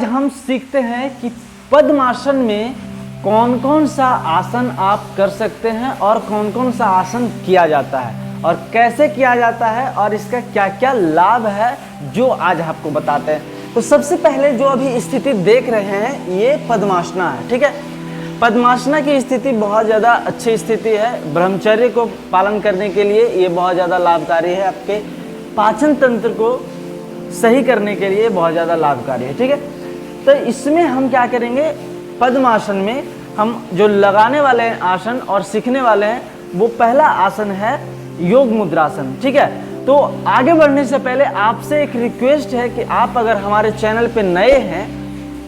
आज हम सीखते हैं कि पद्मासन में कौन कौन सा आसन आप कर सकते हैं और कौन कौन सा आसन किया जाता है और कैसे किया जाता है और इसका क्या क्या लाभ है जो आज आपको बताते हैं। तो सबसे पहले जो अभी स्थिति देख रहे हैं ये पद्मासना है, ठीक है। पद्मासना की स्थिति बहुत ज़्यादा अच्छी स्थिति है। ब्रह्मचर्य को पालन करने के लिए ये बहुत ज़्यादा लाभकारी है। आपके पाचन तंत्र को सही करने के लिए बहुत ज़्यादा लाभकारी है, ठीक है। तो इसमें हम क्या करेंगे, पद्मासन में हम जो लगाने वाले हैं आसन और सीखने वाले हैं वो पहला आसन है योग मुद्रासन, ठीक है। तो आगे बढ़ने से पहले आपसे एक रिक्वेस्ट है कि आप अगर हमारे चैनल पे नए हैं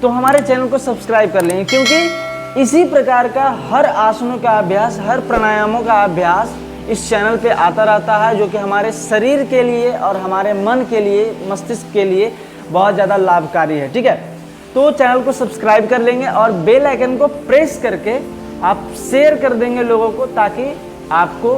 तो हमारे चैनल को सब्सक्राइब कर लेंगे, क्योंकि इसी प्रकार का हर आसनों का अभ्यास, हर प्राणायामों का अभ्यास इस चैनल पे आता रहता है, जो कि हमारे शरीर के लिए और हमारे मन के लिए, मस्तिष्क के लिए बहुत ज़्यादा लाभकारी है, ठीक है। तो चैनल को सब्सक्राइब कर लेंगे और बेल आइकन को प्रेस करके आप शेयर कर देंगे लोगों को, ताकि आपको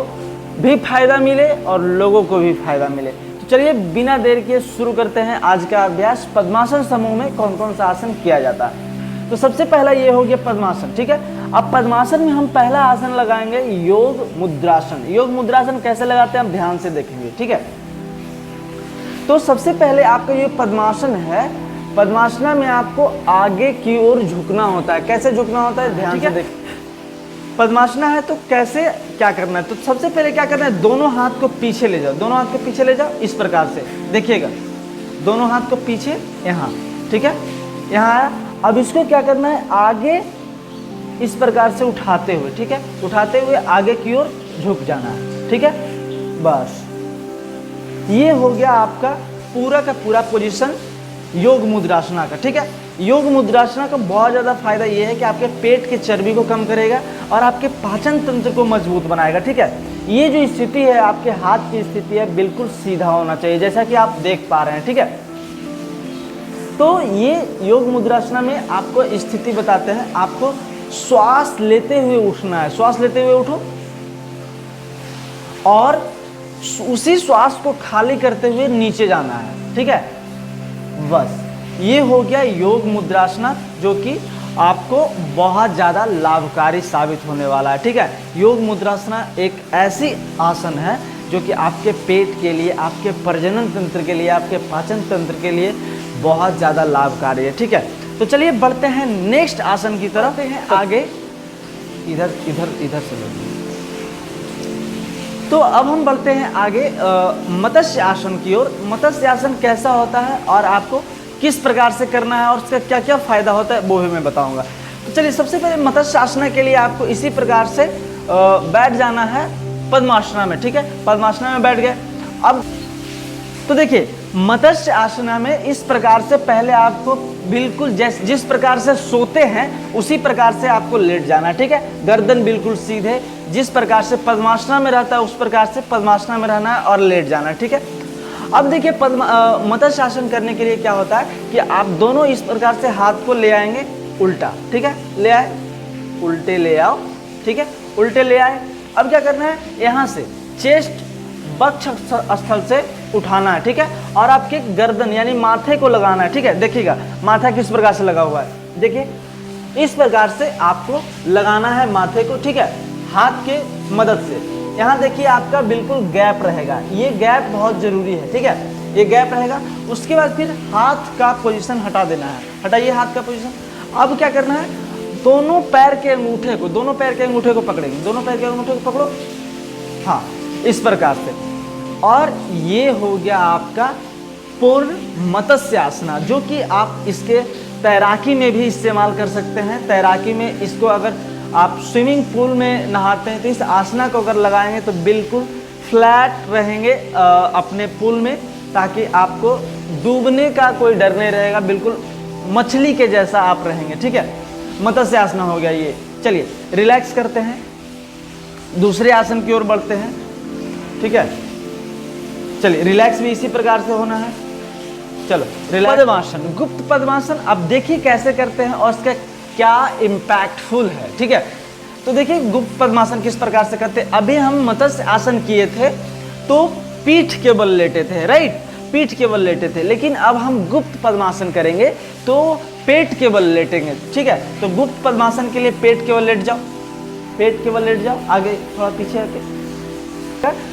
भी फायदा मिले और लोगों को भी फायदा मिले। तो चलिए बिना देर किए शुरू करते हैं आज का अभ्यास। पद्मासन समूह में कौन कौन सा आसन किया जाता है। तो सबसे पहला ये हो गया पद्मासन, ठीक है। अब पद्मासन में हम पहला आसन लगाएंगे योग मुद्रासन। योग मुद्रासन कैसे लगाते हैं हम ध्यान से देखेंगे, ठीक है। तो सबसे पहले आपका ये पद्मासन है, पद्मासना में आपको आगे की ओर झुकना होता है। कैसे झुकना होता है ध्यान से देखिए। पद्मासना है तो कैसे क्या करना है, तो सबसे पहले क्या करना है, दोनों हाथ को पीछे ले जाओ, दोनों हाथ को पीछे ले जाओ इस प्रकार से, देखिएगा दोनों हाथ को पीछे यहाँ, ठीक है, यहाँ आया। अब इसको क्या करना है, आगे इस प्रकार से उठाते हुए, ठीक है, उठाते हुए आगे की ओर झुक जाना है, ठीक है। बस ये हो गया आपका पूरा का पूरा पोजीशन योग मुद्रासना का, ठीक है। योग मुद्रासना का बहुत ज़्यादा फायदा ये है कि आपके पेट के चर्बी को कम करेगा और आपके पाचन तंत्र को मजबूत बनाएगा, ठीक है। ये जो स्थिति है, आपके हाथ की स्थिति है, बिल्कुल सीधा होना चाहिए, जैसा कि आप देख पा रहे हैं, ठीक है। तो ये योग मुद्रासना में आपको स्थिति बताते हैं। आपको श्वास लेते हुए उठना है, श्वास लेते हुए उठो और उसी श्वास को खाली करते हुए नीचे जाना है, ठीक है। बस ये हो गया योग मुद्रासना, जो कि आपको बहुत ज़्यादा लाभकारी साबित होने वाला है, ठीक है। योग मुद्रासना एक ऐसी आसन है जो कि आपके पेट के लिए, आपके प्रजनन तंत्र के लिए, आपके पाचन तंत्र के लिए बहुत ज़्यादा लाभकारी है, ठीक है। तो चलिए बढ़ते हैं नेक्स्ट आसन की तरफ हैं आगे। इधर इधर इधर से लो। तो अब हम बढ़ते हैं आगे मत्स्य आसन की ओर। मत्स्य आसन कैसा होता है और आपको किस प्रकार से करना है और उसका क्या क्या फायदा होता है वो भी मैं बताऊंगा। तो चलिए सबसे पहले मत्स्य आसन के लिए आपको इसी प्रकार से बैठ जाना है पद्मासना में, ठीक है। पद्मासना में बैठ गए। अब तो देखिए मत्स्य आसना में इस प्रकार से पहले आपको बिल्कुल जिस प्रकार से सोते हैं उसी प्रकार से आपको लेट जाना है, ठीक है। गर्दन बिल्कुल सीधे, जिस प्रकार से पद्मासना में रहता है उस प्रकार से पद्मासना में रहना है और लेट जाना है, ठीक है। अब देखिए मत्स्य आसन करने के लिए क्या होता है कि आप दोनों इस प्रकार से हाथ को ले आएंगे उल्टा, ठीक है। ले आए, उल्टे ले आओ, ठीक है, उल्टे ले आए। अब क्या करना है, यहाँ से चेस्ट वक्ष स्थल से उठाना है, ठीक है, और आपके गर्दन यानी माथे को लगाना है, ठीक है। देखिएगा माथा किस प्रकार से लगा हुआ है, देखिए इस प्रकार से आपको लगाना है माथे को, ठीक है, हाथ के मदद से। यहाँ देखिए आपका बिल्कुल गैप रहेगा, ये गैप बहुत जरूरी है, ठीक है, ये गैप रहेगा। उसके बाद फिर हाथ का पोजीशन हटा देना है, हटाइए हाथ का पोजीशन। अब क्या करना है, दोनों पैर के अंगूठे को, दोनों पैर के अंगूठे को पकड़ेंगे, दोनों पैर के अंगूठे को पकड़ो, हाँ इस प्रकार से। और ये हो गया आपका पूर्ण मत्स्य आसना, जो कि आप इसके तैराकी में भी इस्तेमाल कर सकते हैं। तैराकी में इसको अगर आप स्विमिंग पूल में नहाते हैं तो इस आसना को अगर लगाएंगे तो बिल्कुल फ्लैट रहेंगे अपने पूल में, ताकि आपको डूबने का कोई डर नहीं रहेगा, बिल्कुल मछली के जैसा आप रहेंगे, ठीक है। मत्स्य आसना हो गया ये। चलिए रिलैक्स करते हैं, दूसरे आसन की ओर बढ़ते हैं, ठीक है। चलिए रिलैक्स भी इसी प्रकार से होना है। चलो पद्मासन, गुप्त पद्मासन अब देखिए कैसे करते हैं और उसका क्या इम्पैक्टफुल है, ठीक है। तो देखिए गुप्त पद्मासन किस प्रकार से करते हैं। अभी हम मत्स्य आसन किए थे तो पीठ के बल लेटे थे, राइट, पीठ के बल लेटे थे, लेकिन अब हम गुप्त पद्मासन करेंगे तो पेट केवल लेटेंगे, ठीक है। तो गुप्त पद्मासन के लिए पेट केवल लेट जाओ, पेट केवल लेट जाओ, आगे थोड़ा पीछे आके,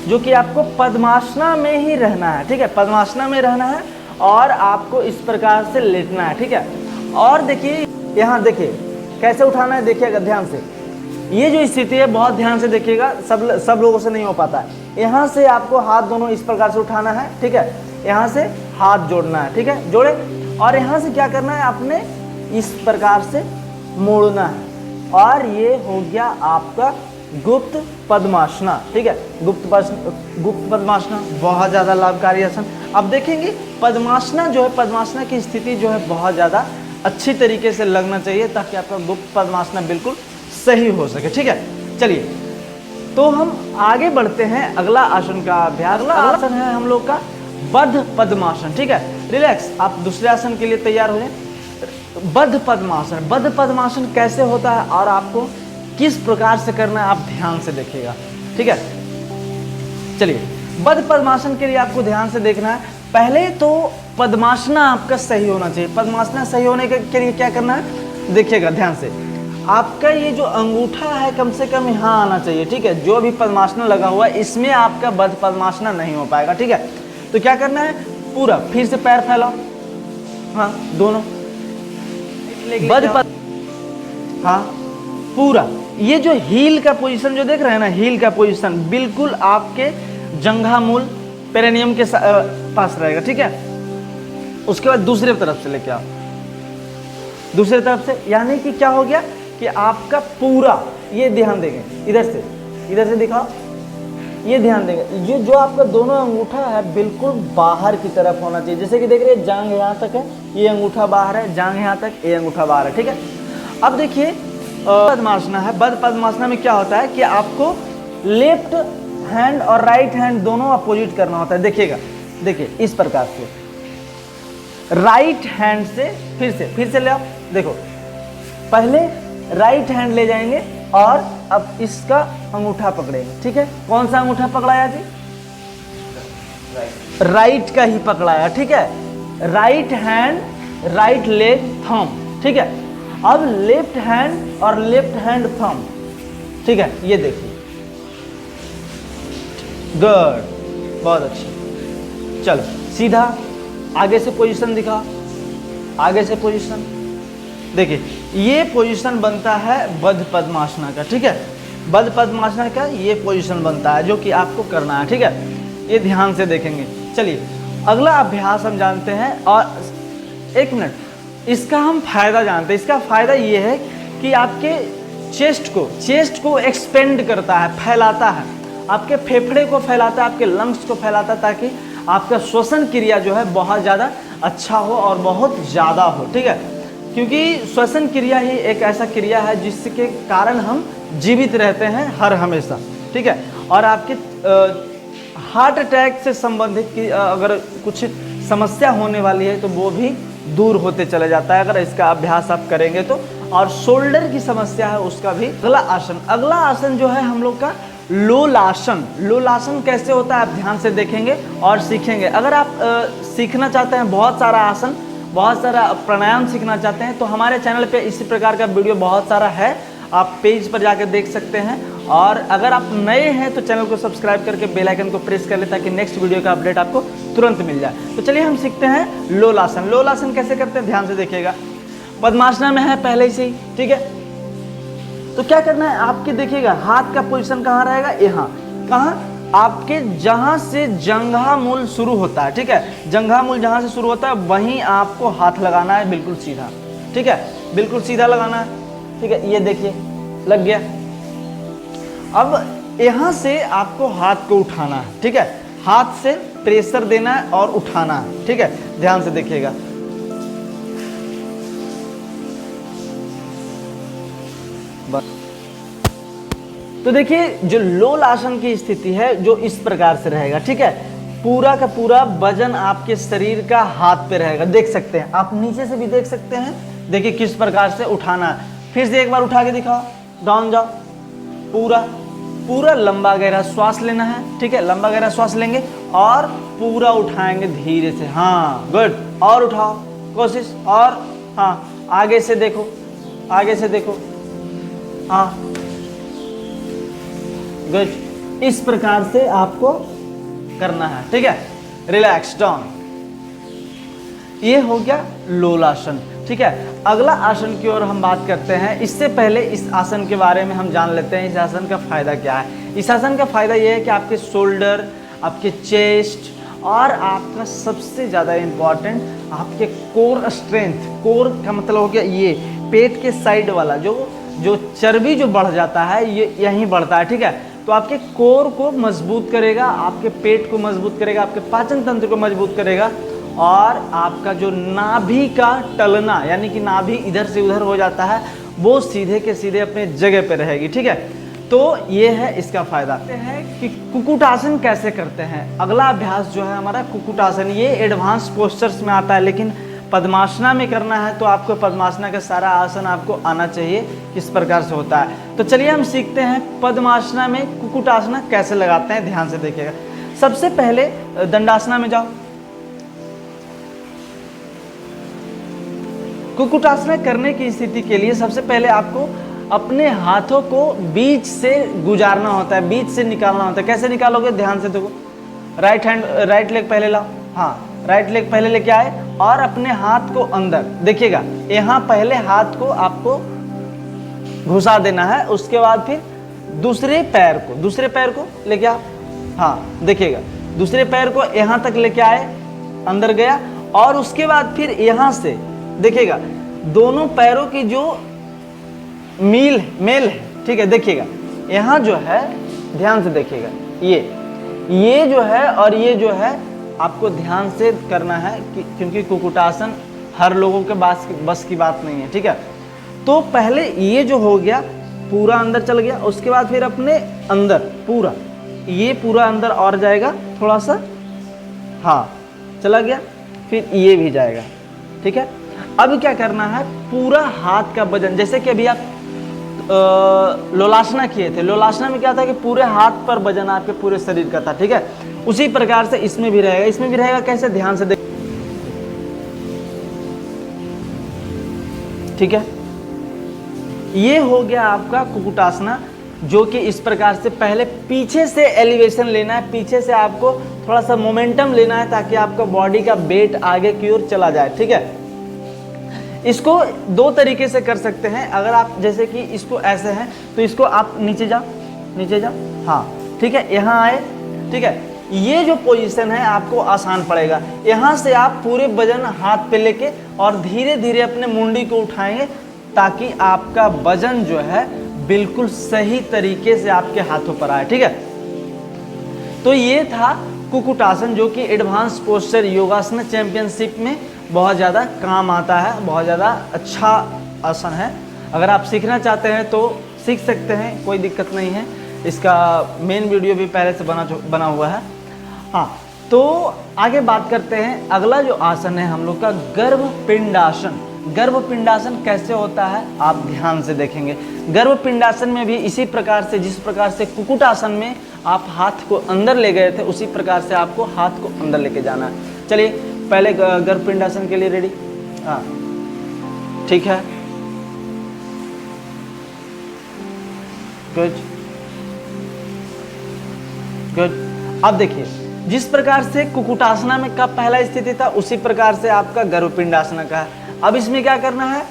जो कि आपको पद्मासना में ही रहना है, ठीक है। पद्मासना में रहना है और आपको इस प्रकार से लेटना है, ठीक है। और देखिए यहाँ देखिए कैसे उठाना है, देखिएगा ध्यान से। ये जो स्थिति है बहुत ध्यान से देखिएगा, सब लोगों से नहीं हो पाता है। यहाँ से आपको हाथ दोनों इस प्रकार से उठाना है, ठीक है। यहाँ से हाथ जोड़ना है, ठीक है, जोड़े। और यहाँ से क्या करना है, आपने इस प्रकार से मोड़ना है, और ये हो गया आपका गुप्त पद्मासना, ठीक है। गुप्त पद्मासना बहुत ज़्यादा लाभकारी आसन। अब देखेंगे पद्मासना जो है, पद्मासना की स्थिति जो है बहुत ज़्यादा अच्छी तरीके से लगना चाहिए, ताकि आपका गुप्त पद्मासना बिल्कुल सही हो सके, ठीक है। चलिए तो हम आगे बढ़ते हैं अगला आसन का अभ्यास। अगला आसन है हम लोग का बद्ध पद्मासन, ठीक है। रिलैक्स, आप दूसरे आसन के लिए तैयार हो जाए। बद्ध पद्मासन, बद्ध पद्मासन कैसे होता है और आपको किस प्रकार से करना है, आप ध्यान से देखिएगा, ठीक है। चलिए बद्ध पद्मासन के लिए आपको ध्यान से देखना है। पहले तो पद्मासना आपका सही होना चाहिए। पद्मासना सही होने के लिए क्या करना है, देखिएगा ध्यान से। आपका ये जो अंगूठा है कम से कम यहाँ आना चाहिए, ठीक है। जो भी पद्मासना लगा हुआ है इसमें आपका बद्ध पद्मासना नहीं हो पाएगा, ठीक है। तो क्या करना है, पूरा फिर से पैर फैलाओ, हाँ दोनों बद्ध हाँ पूरा। ये जो हील का पोजीशन जो देख रहे हैं ना, हील का पोजीशन बिल्कुल आपके जंघा मूल पेरिनियम के पास रहेगा, ठीक है। उसके बाद दूसरे तरफ से लेके आओ, दूसरे तरफ से, यानी कि क्या हो गया कि आपका पूरा, ये ध्यान देंगे, इधर से दिखाओ, ये ध्यान देंगे, ये जो आपका दोनों अंगूठा है बिल्कुल बाहर की तरफ होना चाहिए। जैसे कि देख रहे हैं जांघ यहाँ तक है, ये अंगूठा बाहर है, जांघ यहाँ तक, ये अंगूठा बाहर है, ठीक है। अब देखिए पद्मासना है। बद्ध पद्मासना में क्या होता है कि आपको लेफ्ट हैंड और राइट हैंड दोनों अपोजिट करना होता है। देखिएगा, देखिए इस प्रकार से राइट हैंड से फिर से ले आओ, देखो पहले राइट हैंड ले जाएंगे और अब इसका अंगूठा पकड़ेंगे, ठीक है। कौन सा अंगूठा पकड़ाया जी, राइट का ही पकड़ाया, ठीक है। Right hand, right leg, thumb, ठीक है। अब लेफ्ट हैंड और लेफ्ट हैंड थंब, ठीक है। ये देखिए, गुड, बहुत अच्छी। चलो सीधा आगे से पोजीशन दिखा, आगे से पोजीशन देखिए, ये पोजीशन बनता है बद्ध पद्मासना का, ठीक है। बद्ध पद्मासना का ये पोजीशन बनता है जो कि आपको करना है, ठीक है। ये ध्यान से देखेंगे। चलिए अगला अभ्यास हम जानते हैं, और एक मिनट, इसका हम फायदा जानते हैं। इसका फायदा ये है कि आपके चेस्ट को एक्सपेंड करता है, फैलाता है, आपके फेफड़े को फैलाता है, आपके लंग्स को फैलाता है, ताकि आपका श्वसन क्रिया जो है बहुत ज़्यादा अच्छा हो और बहुत ज़्यादा हो, ठीक है। क्योंकि श्वसन क्रिया ही एक ऐसा क्रिया है जिसके कारण हम जीवित रहते हैं हर हमेशा, ठीक है। और आपके हार्ट अटैक से संबंधित अगर कुछ समस्या होने वाली है तो वो भी दूर होते चले जाता है अगर इसका अभ्यास आप करेंगे तो। और शोल्डर की समस्या है उसका भी। अगला आसन जो है हम लोग का लोलासन। लोलासन कैसे होता है आप ध्यान से देखेंगे और सीखेंगे। अगर आप सीखना चाहते हैं बहुत सारा आसन, बहुत सारा प्राणायाम सीखना चाहते हैं तो हमारे चैनल पे इसी प्रकार का वीडियो बहुत सारा है, आप पेज पर जाकर देख सकते हैं। और अगर आप नए हैं तो चैनल को सब्सक्राइब करके बेल आइकन को प्रेस कर ले ताकि नेक्स्ट वीडियो का अपडेट आपको तुरंत मिल जाए। तो चलिए हम सीखते हैं लोलासन। लोलासन कैसे करते हैं ध्यान से देखिएगा। पद्मासना में है पहले से ही, ठीक है। तो क्या करना है आपके, देखिएगा हाथ का पोजीशन कहाँ रहेगा, यहाँ, कहाँ, आपके जहाँ से जंघा मूल शुरू होता है, ठीक है। जंघा मूल जहाँ से शुरू होता है वहीं आपको हाथ लगाना है, बिल्कुल सीधा, ठीक है, बिल्कुल सीधा लगाना है, ठीक है। ये देखिए लग गया। अब यहाँ से आपको हाथ को उठाना है, ठीक है, हाथ से प्रेशर देना है और उठाना है, ठीक है। ध्यान से देखिएगा। तो देखिए जो लोलासन की स्थिति है जो इस प्रकार से रहेगा, ठीक है। पूरा का पूरा वजन आपके शरीर का हाथ पे रहेगा, देख सकते हैं आप, नीचे से भी देख सकते हैं। देखिए किस प्रकार से उठाना है। फिर से एक बार उठा के दिखाओ, डाउन जाओ, पूरा लंबा गहरा श्वास लेना है, ठीक है। लंबा गहरा श्वास लेंगे और पूरा उठाएंगे धीरे से, हाँ गुड। और उठाओ कोशिश, और हाँ आगे से देखो, आगे से देखो, हाँ गुड। इस प्रकार से आपको करना है, ठीक है। रिलैक्स डाउन, ये हो गया लोलासन, ठीक है। अगला आसन की ओर हम बात करते हैं। इससे पहले इस आसन के बारे में हम जान लेते हैं इस आसन का फायदा क्या है। इस आसन का फायदा ये है कि आपके शोल्डर, आपके चेस्ट और आपका सबसे ज़्यादा इम्पॉर्टेंट आपके कोर स्ट्रेंथ, कोर का मतलब हो गया ये पेट के साइड वाला जो चर्बी जो बढ़ जाता है ये यहीं बढ़ता है, ठीक है। तो आपके कोर को मजबूत करेगा, आपके पेट को मजबूत करेगा, आपके पाचन तंत्र को मजबूत करेगा और आपका जो नाभि का टलना यानी कि नाभि इधर से उधर हो जाता है वो सीधे के सीधे अपने जगह पे रहेगी, ठीक है। तो ये है इसका फायदा है कि कुक्कुटासन कैसे करते हैं। अगला अभ्यास जो है हमारा कुक्कुटासन, ये एडवांस पोस्चर्स में आता है, लेकिन पद्मासना में करना है तो आपको पद्मासना का सारा आसन आपको आना चाहिए किस प्रकार से होता है। तो चलिए हम सीखते हैं पद्मासना में कुक्कुटासना कैसे लगाते हैं, ध्यान से देखिएगा। सबसे पहले दंडासना में जाओ। कुक्कुटासना करने की स्थिति के लिए सबसे पहले आपको अपने हाथों को बीच से गुजारना होता है, बीच से निकालना होता है। कैसे निकालोगे, ध्यान से देखो। राइट लेग पहले लाओ, हाँ राइट लेग पहले लेके आए और अपने हाथ को अंदर देखिएगा, यहाँ पहले हाथ को आपको घुसा देना है। उसके बाद फिर दूसरे पैर को लेके आओ, हाँ देखिएगा, दूसरे पैर को यहाँ तक लेके आए, अंदर गया और उसके बाद फिर यहाँ से देखिएगा दोनों पैरों की जो मेल है, ठीक है। देखिएगा यहाँ जो है, ध्यान से देखिएगा, ये जो है और ये जो है आपको ध्यान से करना है क्योंकि कुक्कुटासन हर लोगों के बस की बात नहीं है, ठीक है। तो पहले ये जो हो गया पूरा अंदर चल गया, उसके बाद फिर अपने अंदर पूरा अंदर और जाएगा थोड़ा सा, हाँ चला गया, फिर ये भी जाएगा, ठीक है। अब क्या करना है, पूरा हाथ का वजन, जैसे कि अभी आप लोलासना किए थे, लोलासना में क्या था कि पूरे हाथ पर वजन आपके पूरे शरीर का था, ठीक है। उसी प्रकार से इसमें भी रहेगा, कैसे, ध्यान से देख, ठीक है। ये हो गया आपका कुक्कुटासना, जो कि इस प्रकार से पहले पीछे से एलिवेशन लेना है, पीछे से आपको थोड़ा सा मोमेंटम लेना है ताकि आपका बॉडी का वेट आगे की ओर चला जाए, ठीक है। इसको दो तरीके से कर सकते हैं। अगर आप जैसे कि इसको ऐसे हैं तो इसको आप नीचे जाओ, हाँ ठीक है, यहाँ आए, ठीक है। ये जो पोजीशन है आपको आसान पड़ेगा। यहाँ से आप पूरे वजन हाथ पे लेके और धीरे धीरे अपने मुंडी को उठाएंगे ताकि आपका वजन जो है बिल्कुल सही तरीके से आपके हाथों पर आए, ठीक है। तो ये था कुक्कुटासन, जो कि एडवांस पोस्चर योगासन चैंपियनशिप में बहुत ज़्यादा काम आता है, बहुत ज़्यादा अच्छा आसन है। अगर आप सीखना चाहते हैं तो सीख सकते हैं, कोई दिक्कत नहीं है। इसका मेन वीडियो भी पहले से बना हुआ है। हाँ, तो आगे बात करते हैं। अगला जो आसन है हम लोग का गर्भपिंडासन। गर्भपिंडासन कैसे होता है आप ध्यान से देखेंगे। गर्भपिंडासन में भी इसी प्रकार से, जिस प्रकार से कुक्कुटासन में आप हाथ को अंदर ले गए थे, उसी प्रकार से आपको हाथ को अंदर लेके जाना है। चलिए पहले गर्भपिंडासन के लिए रेडी, हाँ ठीक है, गुड। अब देखिए, जिस प्रकार से कुक्कुटासना में का पहला स्थिति था उसी प्रकार से आपका गर्भपिंडासना का है। अब इसमें क्या करना है,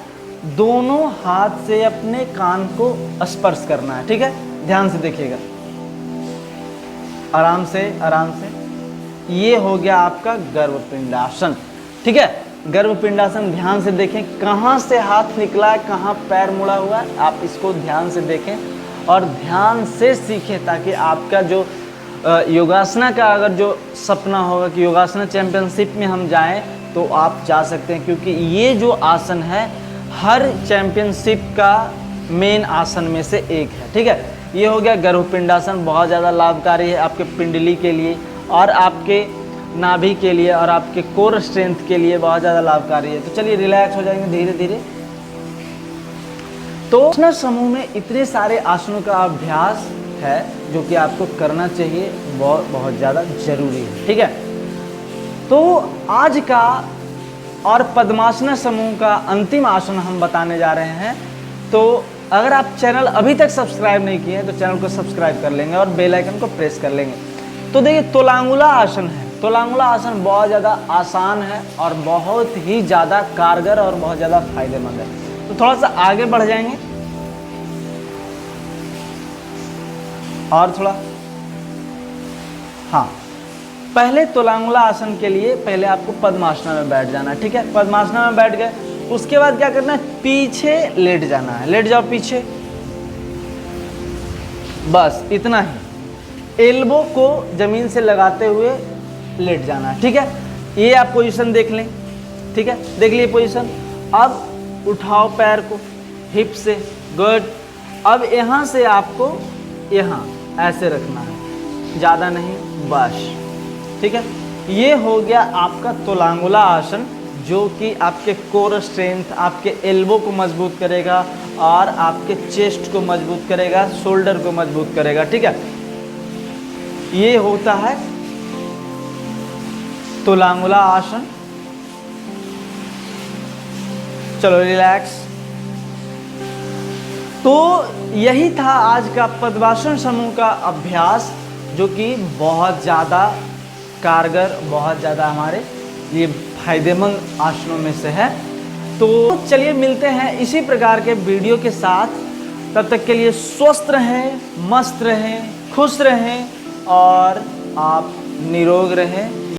दोनों हाथ से अपने कान को स्पर्श करना है, ठीक है। ध्यान से देखिएगा, आराम से आराम से। ये हो गया आपका गर्भपिंडासन, ठीक है। गर्भपिंडासन ध्यान से देखें, कहाँ से हाथ निकला है, कहाँ पैर मुड़ा हुआ है, आप इसको ध्यान से देखें और ध्यान से सीखें ताकि आपका जो योगासना का अगर जो सपना होगा कि योगासना चैंपियनशिप में हम जाएं तो आप जा सकते हैं, क्योंकि ये जो आसन है हर चैंपियनशिप का मेन आसन में से एक है, ठीक है। ये हो गया गर्भपिंडासन, बहुत ज़्यादा लाभकारी है आपके पिंडली के लिए और आपके नाभि के लिए और आपके कोर स्ट्रेंथ के लिए बहुत ज़्यादा लाभकारी है। तो चलिए रिलैक्स हो जाएंगे धीरे धीरे। तो आसन समूह में इतने सारे आसनों का अभ्यास है जो कि आपको करना चाहिए, बहुत ज़्यादा जरूरी है, ठीक है। तो आज का और पद्मासन समूह का अंतिम आसन हम बताने जा रहे हैं। तो अगर आप चैनल अभी तक सब्सक्राइब नहीं किए हैं तो चैनल को सब्सक्राइब कर लेंगे और बेल आइकन को प्रेस कर लेंगे। तो देखिए तोलांगुला आसन है। तोलांगुला आसन बहुत ज़्यादा आसान है और बहुत ही ज़्यादा कारगर और बहुत ज़्यादा फायदेमंद है। तो थोड़ा सा आगे बढ़ जाएंगे और थोड़ा, हाँ, पहले तोलांगुला आसन के लिए पहले आपको पद्मासना में बैठ जाना है, ठीक है। पद्मासना में बैठ गए, उसके बाद क्या करना है, पीछे लेट जाना है। लेट जाओ पीछे, बस इतना ही। एल्बो को जमीन से लगाते हुए लेट जाना है, ठीक है। ये आप पोजीशन देख लें, ठीक है, देख लिए पोजीशन। अब उठाओ पैर को हिप से, गुड। अब यहाँ से आपको यहाँ ऐसे रखना है, ज़्यादा नहीं, बस, ठीक है। ये हो गया आपका तोलांगुला आसन, जो कि आपके कोर स्ट्रेंथ, आपके एल्बो को मजबूत करेगा और आपके चेस्ट को मजबूत करेगा, शोल्डर को मजबूत करेगा, ठीक है। ये होता है तोलांगुला आसन। चलो रिलैक्स। तो यही था आज का पद्मासन समूह का अभ्यास, जो कि बहुत ज़्यादा कारगर, बहुत ज़्यादा हमारे लिए फायदेमंद आसनों में से है। तो चलिए मिलते हैं इसी प्रकार के वीडियो के साथ। तब तक के लिए स्वस्थ रहें, मस्त रहें, खुश रहें और आप निरोग रहें।